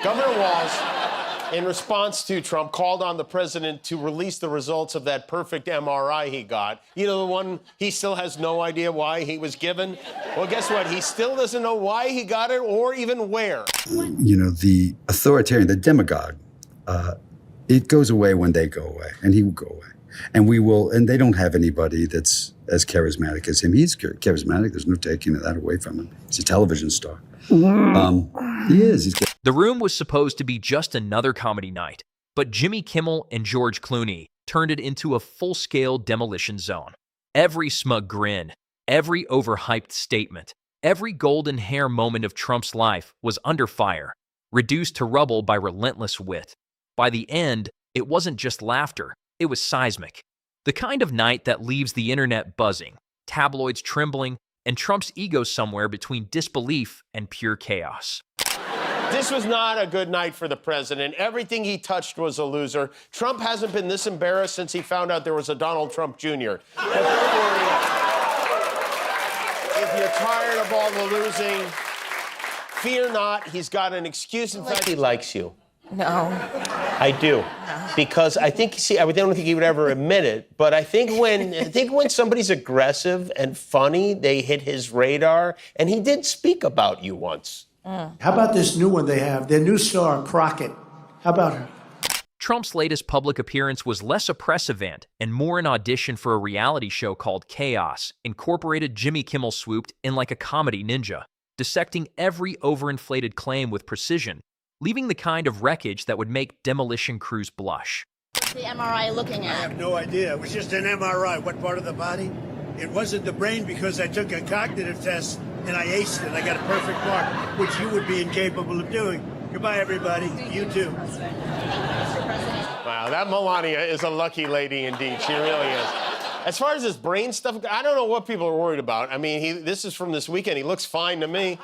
Governor Walz, in response to Trump, called on the president to release the results of that perfect MRI he got. You know, the one he still has no idea why he was given? Well, guess what? He still doesn't know why he got it or even where. You know, the authoritarian, the demagogue, it goes away when they go away, and he will go away. And we will, and they don't have anybody that's as charismatic as him. He's charismatic. There's no taking that away from him. He's a television star. He is. The Room was supposed to be just another comedy night, but Jimmy Kimmel and George Clooney turned it into a full-scale demolition zone. Every smug grin, every overhyped statement, every golden hair moment of Trump's life was under fire, reduced to rubble by relentless wit. By the end, it wasn't just laughter, it was seismic. The kind of night that leaves the internet buzzing, tabloids trembling, and Trump's ego somewhere between disbelief and pure chaos. This was not a good night for the president. Everything he touched was a loser. Trump hasn't been this embarrassed since he found out there was a Donald Trump Jr. But don't worry. If you're tired of all the losing, fear not. He's got an excuse. In fact, he likes you. No. I do. No. Because I think, see, I don't think he would ever admit it, but I think when somebody's aggressive and funny, they hit his radar, and he did speak about you once. How about this new one they have, their new star, Crockett? How about her? Trump's latest public appearance was less a press event and more an audition for a reality show called Chaos, incorporated Jimmy Kimmel swooped in like a comedy ninja, dissecting every overinflated claim with precision, leaving the kind of wreckage that would make demolition crews blush. What's the MRI looking at? I have no idea. It was just an MRI. What part of the body? It wasn't the brain because I took a cognitive test and I aced it. I got a perfect mark, which you would be incapable of doing. Goodbye, everybody. You too. Wow, that Melania is a lucky lady indeed. She really is. As far as this brain stuff, I don't know what people are worried about. I mean, this is from this weekend. He looks fine to me.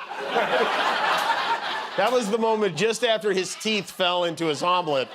That was the moment just after his teeth fell into his omelet.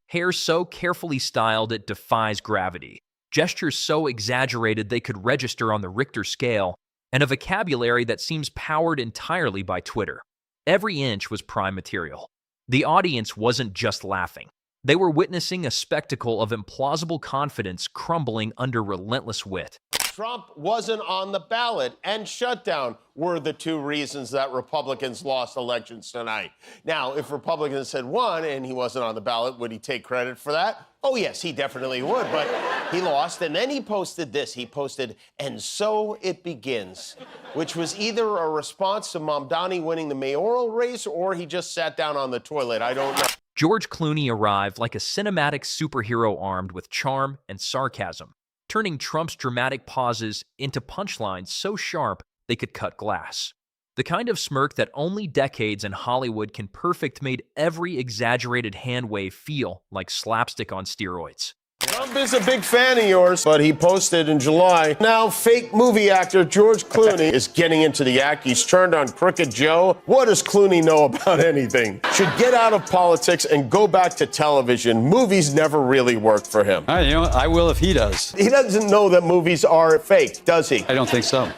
Hair so carefully styled it defies gravity. Gestures so exaggerated they could register on the Richter scale, and a vocabulary that seems powered entirely by Twitter. Every inch was prime material. The audience wasn't just laughing. They were witnessing a spectacle of implausible confidence crumbling under relentless wit. Trump wasn't on the ballot, and shutdown were the two reasons that Republicans lost elections tonight. Now, if Republicans had won and he wasn't on the ballot, would he take credit for that? Oh, yes, he definitely would, but he lost. And then he posted this. He posted, "And so it begins," which was either a response to Mamdani winning the mayoral race or he just sat down on the toilet. I don't know. George Clooney arrived like a cinematic superhero armed with charm and sarcasm, turning Trump's dramatic pauses into punchlines so sharp they could cut glass. The kind of smirk that only decades in Hollywood can perfect made every exaggerated hand wave feel like slapstick on steroids. Trump is a big fan of yours, but he posted in July, now fake movie actor George Clooney is getting into the act. He's turned on Crooked Joe. What does Clooney know about anything? Should get out of politics and go back to television. Movies never really worked for him. I will if he does. He doesn't know that movies are fake, does he? I don't think so.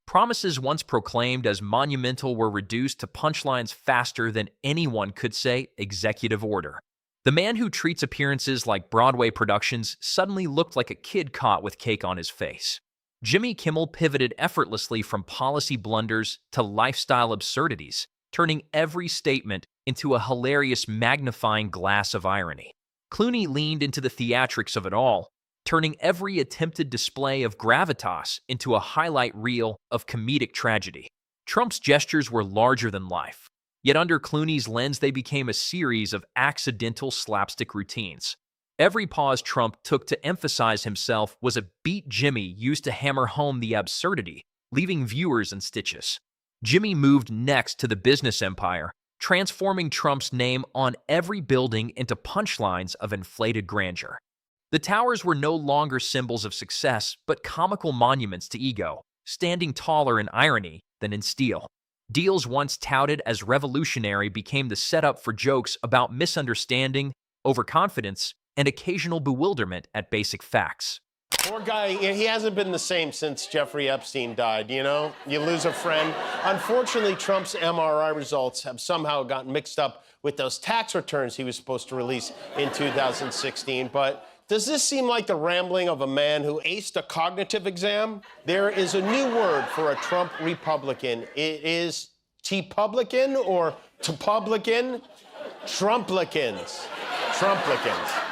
Promises once proclaimed as monumental were reduced to punchlines faster than anyone could say executive order. The man who treats appearances like Broadway productions suddenly looked like a kid caught with cake on his face. Jimmy Kimmel pivoted effortlessly from policy blunders to lifestyle absurdities, turning every statement into a hilarious magnifying glass of irony. Clooney leaned into the theatrics of it all, turning every attempted display of gravitas into a highlight reel of comedic tragedy. Trump's gestures were larger than life. Yet under Clooney's lens, they became a series of accidental slapstick routines. Every pause Trump took to emphasize himself was a beat Jimmy used to hammer home the absurdity, leaving viewers in stitches. Jimmy moved next to the business empire, transforming Trump's name on every building into punchlines of inflated grandeur. The towers were no longer symbols of success, but comical monuments to ego, standing taller in irony than in steel. Deals once touted as revolutionary became the setup for jokes about misunderstanding, overconfidence, and occasional bewilderment at basic facts. Poor guy, he hasn't been the same since Jeffrey Epstein died, you know? You lose a friend. Unfortunately, Trump's MRI results have somehow gotten mixed up with those tax returns he was supposed to release in 2016. But does this seem like the rambling of a man who aced a cognitive exam? There is a new word for a Trump Republican. It is T-publican or T-publican? Trumplicans. Trumplicans.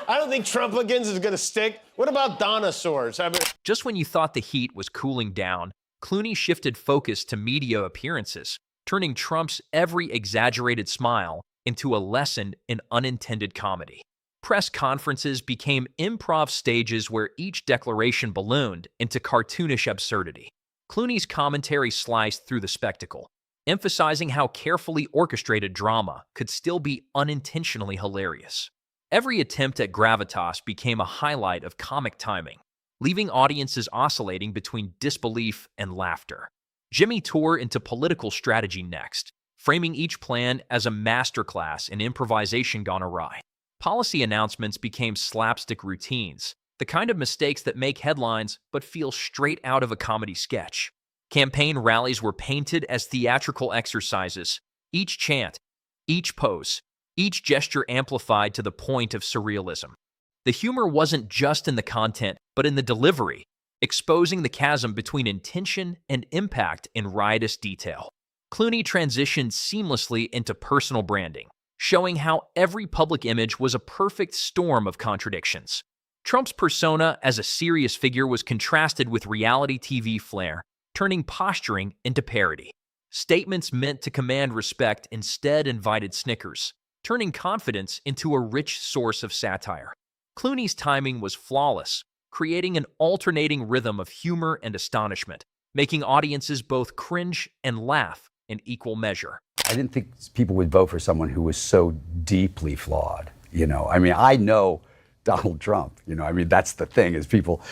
I don't think Trumplicans is going to stick. What about dinosaurs? Just when you thought the heat was cooling down, Clooney shifted focus to media appearances, turning Trump's every exaggerated smile into a lesson in unintended comedy. Press conferences became improv stages where each declaration ballooned into cartoonish absurdity. Clooney's commentary sliced through the spectacle, emphasizing how carefully orchestrated drama could still be unintentionally hilarious. Every attempt at gravitas became a highlight of comic timing, leaving audiences oscillating between disbelief and laughter. Jimmy tore into political strategy next, framing each plan as a masterclass in improvisation gone awry. Policy announcements became slapstick routines, the kind of mistakes that make headlines but feel straight out of a comedy sketch. Campaign rallies were painted as theatrical exercises, each chant, each pose, each gesture amplified to the point of surrealism. The humor wasn't just in the content, but in the delivery, exposing the chasm between intention and impact in riotous detail. Clooney transitioned seamlessly into personal branding, showing how every public image was a perfect storm of contradictions. Trump's persona as a serious figure was contrasted with reality TV flair, turning posturing into parody. Statements meant to command respect instead invited snickers, turning confidence into a rich source of satire. Clooney's timing was flawless, creating an alternating rhythm of humor and astonishment, making audiences both cringe and laugh in equal measure. I didn't think people would vote for someone who was so deeply flawed. I mean, I know Donald Trump. I mean, that's the thing is people,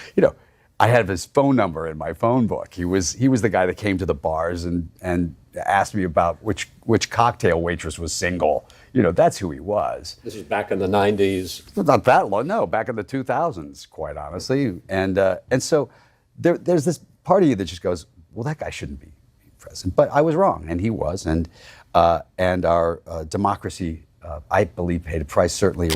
I have his phone number in my phone book. He was the guy that came to the bars and asked me about which cocktail waitress was single. That's who he was. This was back in the 90s. Not that long, no, back in the 2000s, quite honestly. And so there's this part of you that just goes, well, that guy shouldn't be president. But I was wrong, and he was. And our democracy, I believe, paid a price, certainly.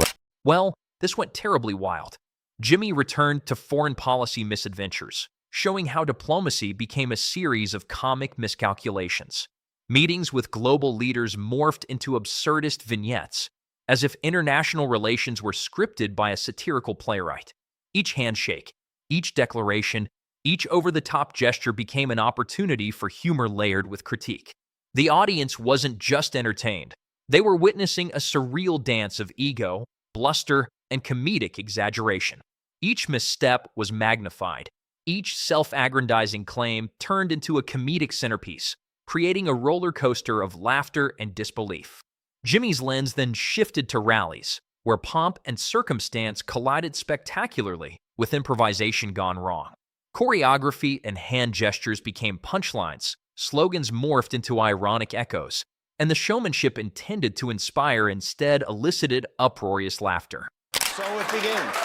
Well, this went terribly wild. Jimmy returned to foreign policy misadventures, showing how diplomacy became a series of comic miscalculations. Meetings with global leaders morphed into absurdist vignettes, as if international relations were scripted by a satirical playwright. Each handshake, each declaration, each over-the-top gesture became an opportunity for humor layered with critique. The audience wasn't just entertained. They were witnessing a surreal dance of ego, bluster, and comedic exaggeration. Each misstep was magnified. Each self-aggrandizing claim turned into a comedic centerpiece, creating a roller coaster of laughter and disbelief. Jimmy's lens then shifted to rallies, where pomp and circumstance collided spectacularly with improvisation gone wrong. Choreography and hand gestures became punchlines, slogans morphed into ironic echoes, and the showmanship intended to inspire instead elicited uproarious laughter. So it begins.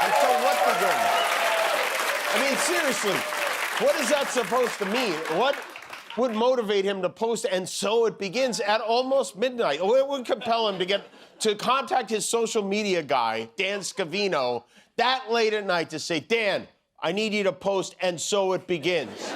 And so what begins? I mean, seriously, what is that supposed to mean? What would motivate him to post "and so it begins" at almost midnight? What would compel him to contact his social media guy, Dan Scavino, that late at night to say, Dan, I need you to post "and so it begins"?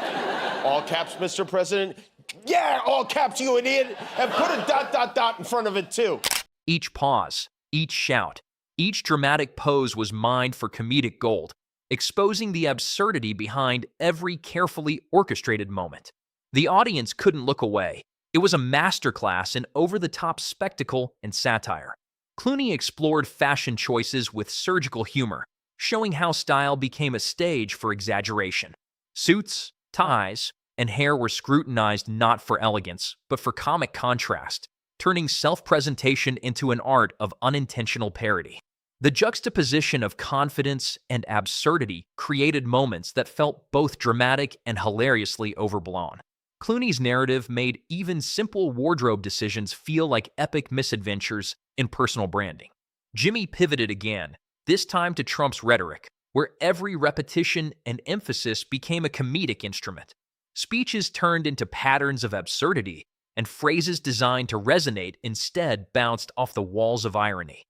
All caps, Mr. President. Yeah, all caps, you idiot. And put a ... in front of it, too. Each pause, each shout, each dramatic pose was mined for comedic gold, exposing the absurdity behind every carefully orchestrated moment. The audience couldn't look away. It was a masterclass in over-the-top spectacle and satire. Clooney explored fashion choices with surgical humor, showing how style became a stage for exaggeration. Suits, ties, and hair were scrutinized not for elegance, but for comic contrast, turning self-presentation into an art of unintentional parody. The juxtaposition of confidence and absurdity created moments that felt both dramatic and hilariously overblown. Clooney's narrative made even simple wardrobe decisions feel like epic misadventures in personal branding. Jimmy pivoted again, this time to Trump's rhetoric, where every repetition and emphasis became a comedic instrument. Speeches turned into patterns of absurdity, and phrases designed to resonate instead bounced off the walls of irony.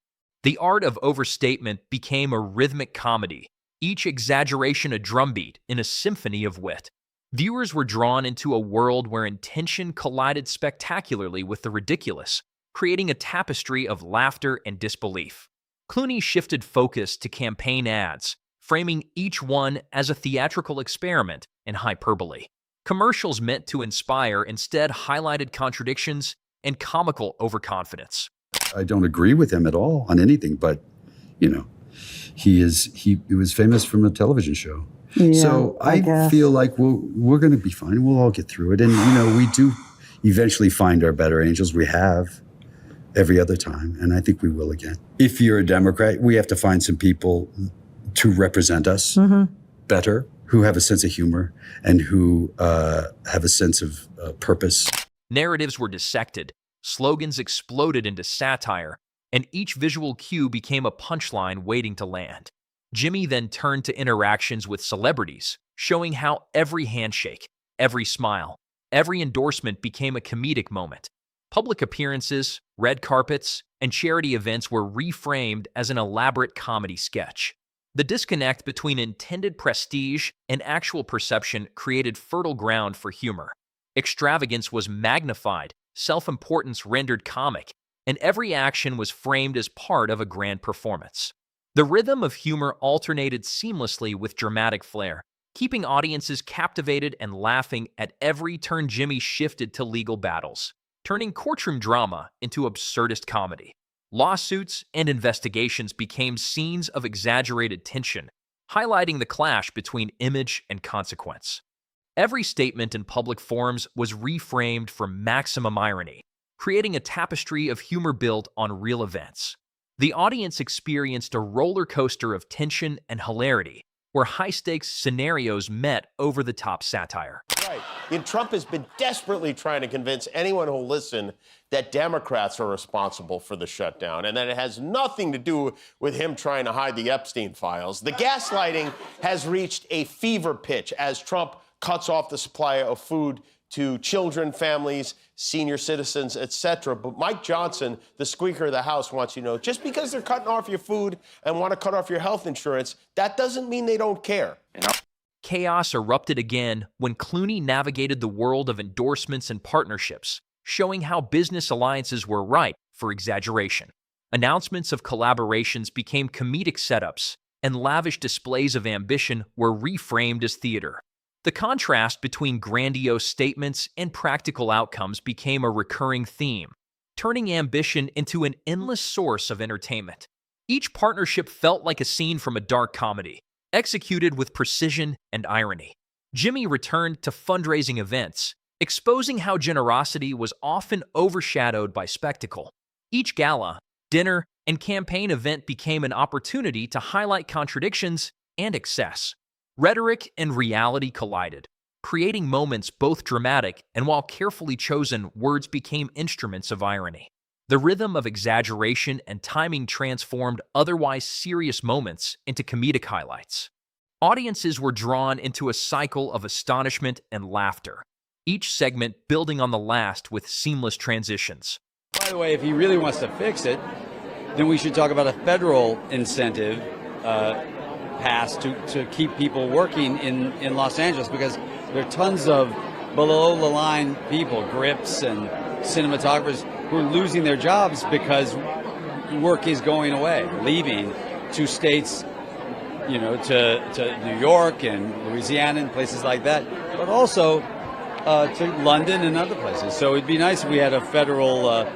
The art of overstatement became a rhythmic comedy, each exaggeration a drumbeat in a symphony of wit. Viewers were drawn into a world where intention collided spectacularly with the ridiculous, creating a tapestry of laughter and disbelief. Clooney shifted focus to campaign ads, framing each one as a theatrical experiment in hyperbole. Commercials meant to inspire instead highlighted contradictions and comical overconfidence. I don't agree with him at all on anything, but, you know, he was famous from a television show. Yeah, so I guess. feel like we're going to be fine. We'll all get through it. And, you know, we do eventually find our better angels. We have every other time, and I think we will again. If you're a Democrat, we have to find some people to represent us better, who have a sense of humor and who have a sense of purpose. Narratives were dissected, slogans exploded into satire, and each visual cue became a punchline waiting to land. Jimmy then turned to interactions with celebrities, showing how every handshake, every smile, every endorsement became a comedic moment. Public appearances, red carpets, and charity events were reframed as an elaborate comedy sketch. The disconnect between intended prestige and actual perception created fertile ground for humor. Extravagance was magnified, self-importance rendered comic, and every action was framed as part of a grand performance. The rhythm of humor alternated seamlessly with dramatic flair, keeping audiences captivated and laughing at every turn. Jimmy shifted to legal battles, turning courtroom drama into absurdist comedy. Lawsuits and investigations became scenes of exaggerated tension, highlighting the clash between image and consequence. Every statement in public forums was reframed for maximum irony, creating a tapestry of humor built on real events. The audience experienced a roller coaster of tension and hilarity, where high-stakes scenarios met over-the-top satire. Right. And Trump has been desperately trying to convince anyone who'll listen that Democrats are responsible for the shutdown and that it has nothing to do with him trying to hide the Epstein files. The gaslighting has reached a fever pitch as Trump cuts off the supply of food to children, families, senior citizens, etc. But Mike Johnson, the Speaker of the House, wants you to know, just because they're cutting off your food and want to cut off your health insurance, that doesn't mean they don't care. Chaos erupted again when Clooney navigated the world of endorsements and partnerships, showing how business alliances were ripe for exaggeration. Announcements of collaborations became comedic setups, and lavish displays of ambition were reframed as theater. The contrast between grandiose statements and practical outcomes became a recurring theme, turning ambition into an endless source of entertainment. Each partnership felt like a scene from a dark comedy, executed with precision and irony. Jimmy returned to fundraising events, exposing how generosity was often overshadowed by spectacle. Each gala, dinner, and campaign event became an opportunity to highlight contradictions and excess. Rhetoric and reality collided, creating moments both dramatic and, while carefully chosen, words became instruments of irony. The rhythm of exaggeration and timing transformed otherwise serious moments into comedic highlights. Audiences were drawn into a cycle of astonishment and laughter, each segment building on the last with seamless transitions. By the way, if he really wants to fix it, then we should talk about a federal incentive passed to keep people working in Los Angeles, because there are tons of below-the-line people, grips and cinematographers, who are losing their jobs because work is going away, leaving to states, you know, to New York and Louisiana and places like that, but also to London and other places. So it'd be nice if we had a federal...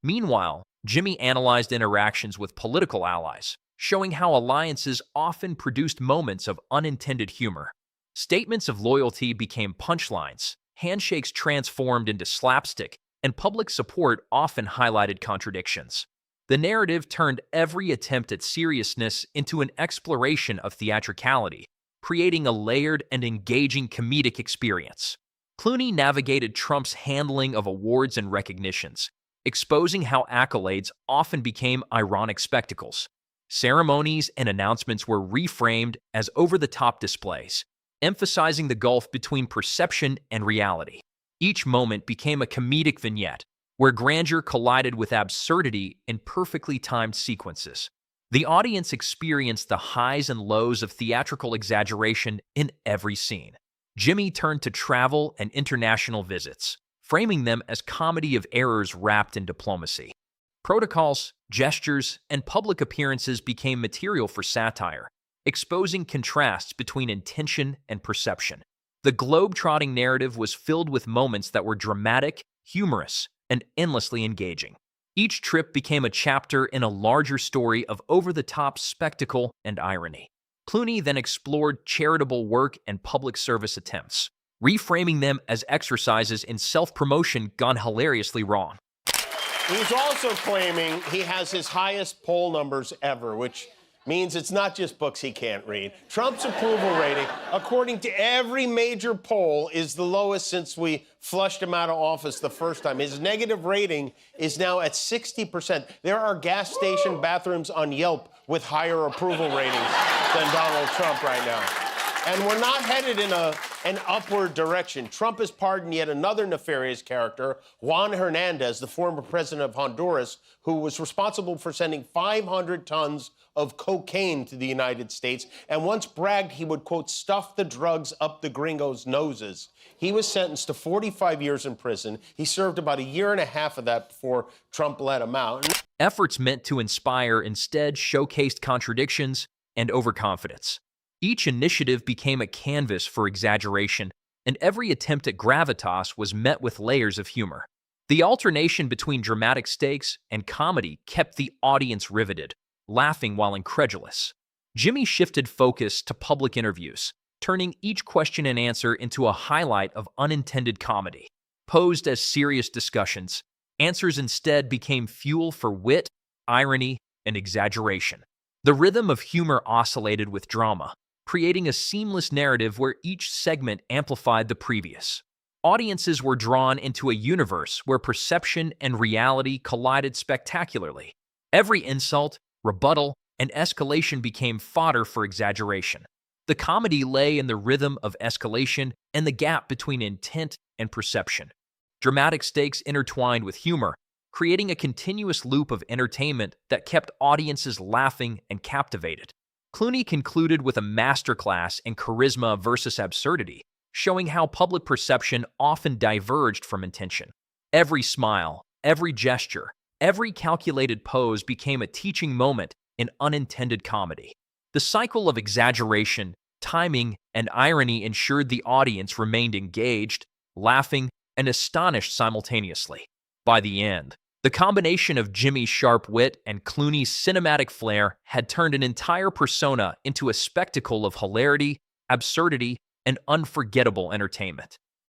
Meanwhile, Jimmy analyzed interactions with political allies, showing how alliances often produced moments of unintended humor. Statements of loyalty became punchlines, handshakes transformed into slapstick, and public support often highlighted contradictions. The narrative turned every attempt at seriousness into an exploration of theatricality, creating a layered and engaging comedic experience. Clooney navigated Trump's handling of awards and recognitions, exposing how accolades often became ironic spectacles. Ceremonies and announcements were reframed as over-the-top displays, emphasizing the gulf between perception and reality. Each moment became a comedic vignette, where grandeur collided with absurdity in perfectly timed sequences. The audience experienced the highs and lows of theatrical exaggeration in every scene. Jimmy turned to travel and international visits, framing them as comedy of errors wrapped in diplomacy. Protocols, gestures, and public appearances became material for satire, exposing contrasts between intention and perception. The globe-trotting narrative was filled with moments that were dramatic, humorous, and endlessly engaging. Each trip became a chapter in a larger story of over-the-top spectacle and irony. Clooney then explored charitable work and public service attempts, reframing them as exercises in self-promotion gone hilariously wrong. He's also claiming he has his highest poll numbers ever, which means it's not just books he can't read. Trump's approval rating, according to every major poll, is the lowest since we flushed him out of office the first time. His negative rating is now at 60%. There are gas station bathrooms on Yelp with higher approval ratings than Donald Trump right now. And we're not headed in an upward direction. Trump has pardoned yet another nefarious character, Juan Hernandez, the former president of Honduras, who was responsible for sending 500 tons of cocaine to the United States and once bragged he would, quote, stuff the drugs up the gringos' noses. He was sentenced to 45 years in prison. He served about a year and a half of that before Trump let him out. Efforts meant to inspire instead showcased contradictions and overconfidence. Each initiative became a canvas for exaggeration, and every attempt at gravitas was met with layers of humor. The alternation between dramatic stakes and comedy kept the audience riveted, laughing while incredulous. Jimmy shifted focus to public interviews, turning each question and answer into a highlight of unintended comedy. Posed as serious discussions, answers instead became fuel for wit, irony, and exaggeration. The rhythm of humor oscillated with drama, creating a seamless narrative where each segment amplified the previous. Audiences were drawn into a universe where perception and reality collided spectacularly. Every insult, rebuttal, and escalation became fodder for exaggeration. The comedy lay in the rhythm of escalation and the gap between intent and perception. Dramatic stakes intertwined with humor, creating a continuous loop of entertainment that kept audiences laughing and captivated. Clooney concluded with a masterclass in charisma versus absurdity, showing how public perception often diverged from intention. Every smile, every gesture, every calculated pose became a teaching moment in unintended comedy. The cycle of exaggeration, timing, and irony ensured the audience remained engaged, laughing, and astonished simultaneously. By the end, the combination of Jimmy's sharp wit and Clooney's cinematic flair had turned an entire persona into a spectacle of hilarity, absurdity, and unforgettable entertainment.